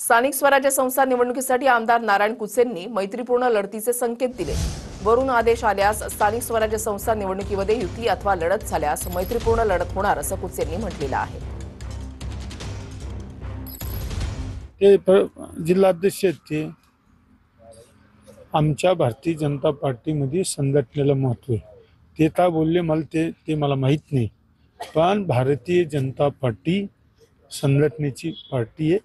स्थानिक स्वराज्य संस्था निवडणुकीसाठी आमदार नारायण कुचेंनी मैत्रीपूर्ण लढतीचे संकेत दिले। वरून आदेश आल्यास स्थानिक स्वराज्य संस्था निवडणुकीमध्ये युती अथवा लढत झाल्यास मैत्रीपूर्ण लढत होणार असं कुचेंनी म्हटलेलं आहे। जिल्हाध्यक्ष ते आमच्या भारतीय जनता पार्टीमध्ये संघटनेला महत्व आहे। ते का बोलले मला ते मला माहित नाही, पण भारतीय जनता पार्टी संघटनेची पार्टी आहे।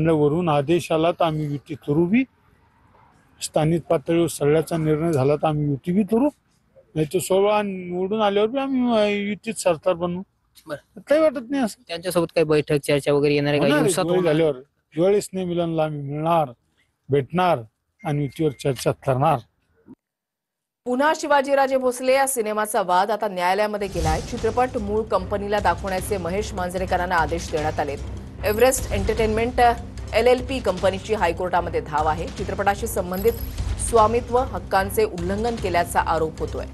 वरून आदेश आला तर आम्ही युती करू बी, स्थानिक पातळीवर सगळ्याचा निर्णय झाला तर आम्ही युती बी करू, नाही तर 16 निवडून आल्यावर बी आम्ही युतीत सरकार बनवू। काही वाटत नाही असं। त्यांच्यासोबत काही बैठक चर्चा वगैरे येणार आहे का? झाल्यावर ज्वेळेस नाही मिलनला आम्ही मिळणार, भेटणार आणि युतीवर चर्चा करणार। पुन्हा शिवाजीराजे भोसले या सिनेमाचा वाद आता न्यायालयामध्ये गेलाय। चित्रपट मूळ कंपनीला दाखवण्याचे महेश मांजरेकरांना आदेश देण्यात आलेत। एव्हरेस्ट एंटरटेनमेंट LLP कंपनीची हायकोर्टामध्ये धाव आहे। चित्रपटाशी संबंधित स्वामित्व हक्कांचे उल्लंघन केल्याचा आरोप होतोय।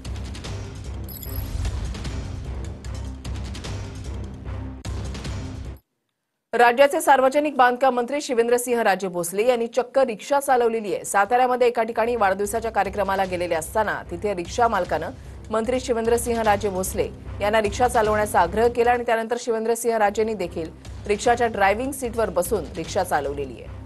राज्याचे सार्वजनिक बांधकाम मंत्री शिवेंद्रसिंहराजे भोसले यांनी चक्क रिक्षा चालवलेली आहे। साताऱ्यामध्ये एका ठिकाणी वाढदिवसाच्या कार्यक्रमाला गेलेले असताना तिथे रिक्षा मालकानं मंत्री शिवेंद्रसिंहराजे भोसले यांना रिक्षा चालवण्याचा आग्रह केला आणि त्यानंतर शिवेंद्रसिंहराजेंनी देखील रिक्षाच्या ड्रायव्हिंग सीटवर बसून रिक्षा चालवलेली आहे।